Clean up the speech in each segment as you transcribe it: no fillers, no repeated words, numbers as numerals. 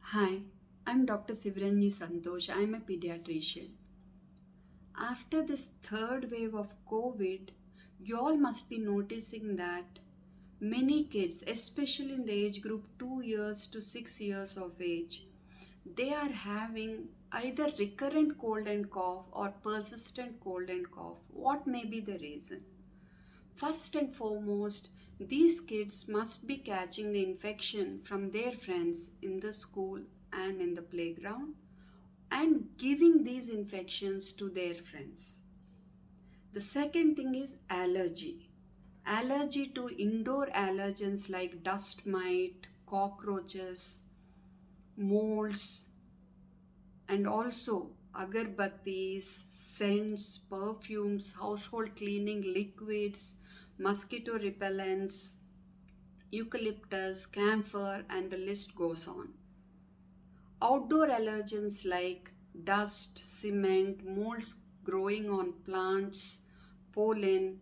Hi, I'm Dr. Sivaranji Santosh. I'm a pediatrician. After this third wave of COVID, you all must be noticing that many kids, especially in the age group 2 years to 6 years of age, they are having either recurrent cold and cough or persistent cold and cough. What may be the reason? First and foremost, these kids must be catching the infection from their friends in the school and in the playground and giving these infections to their friends. The second thing is allergy. Allergy to indoor allergens like dust mite, cockroaches, molds, and also agarbattis, scents, perfumes, household cleaning liquids, mosquito repellents, eucalyptus, camphor, and the list goes on. Outdoor allergens like dust, cement, molds growing on plants, pollen,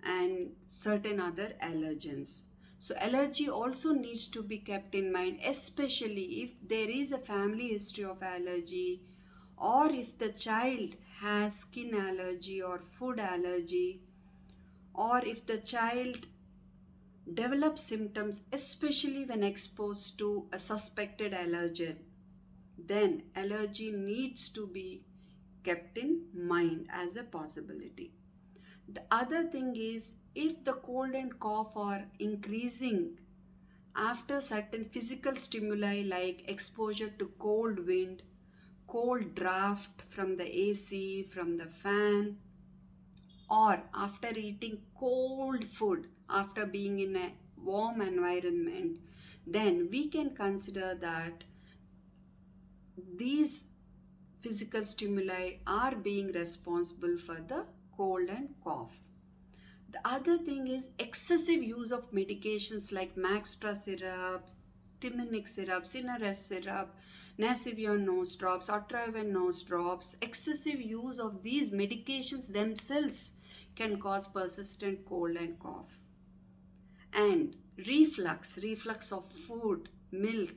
and certain other allergens. So, allergy also needs to be kept in mind, especially if there is a family history of allergy, or if the child has skin allergy or food allergy, or if the child develops symptoms, especially when exposed to a suspected allergen, then allergy needs to be kept in mind as a possibility. The other thing is, if the cold and cough are increasing after certain physical stimuli like exposure to cold wind, cold draft from the AC, from the fan, or after eating cold food after being in a warm environment, then we can consider that these physical stimuli are being responsible for the cold and cough. The other thing is excessive use of medications like Maxtra syrups, Timinic syrup, Sinarest syrup, Nasivion nose drops, Atraven nose drops. Excessive use of these medications themselves can cause persistent cold and cough. And reflux of food, milk,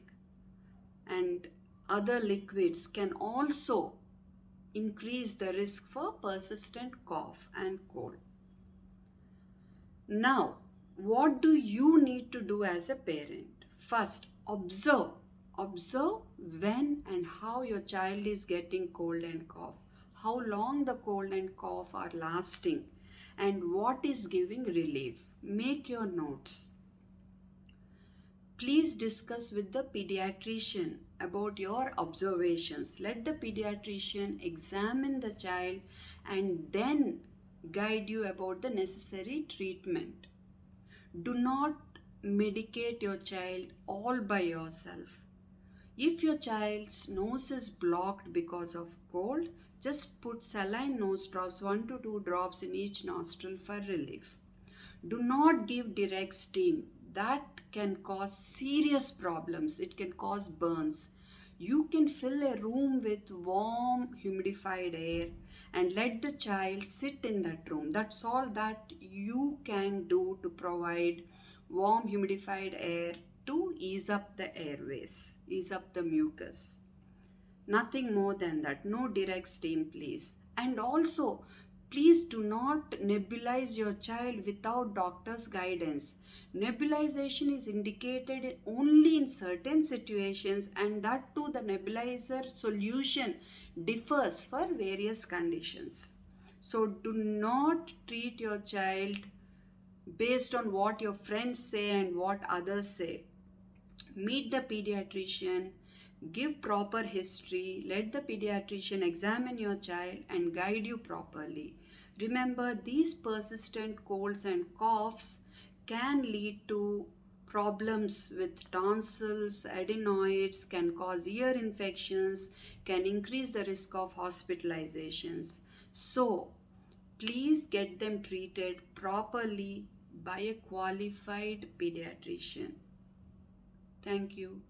and other liquids can also increase the risk for persistent cough and cold. Now, what do you need to do as a parent? First, observe. Observe when and how your child is getting cold and cough, how long the cold and cough are lasting, and what is giving relief. Make your notes. Please discuss with the pediatrician about your observations. Let the pediatrician examine the child and then guide you about the necessary treatment. Do not medicate your child all by yourself. If your child's nose is blocked because of cold, just put saline nose drops, 1 to 2 drops in each nostril for relief. Do not give direct steam. That can cause serious problems. It can cause burns. You can fill a room with warm, humidified air and let the child sit in that room. That's all that you can do to provide warm, humidified air to ease up the airways, ease up the mucus. Nothing more than that. No direct steam, please. And also, please do not nebulize your child without doctor's guidance. Nebulization is indicated only in certain situations, and that too, the nebulizer solution differs for various conditions. So, do not treat your child based on what your friends say and what others say. Meet the pediatrician, give proper history, let the pediatrician examine your child and guide you properly. Remember, these persistent colds and coughs can lead to problems with tonsils, adenoids, can cause ear infections, can increase the risk of hospitalizations. So, please get them treated properly by a qualified pediatrician. Thank you.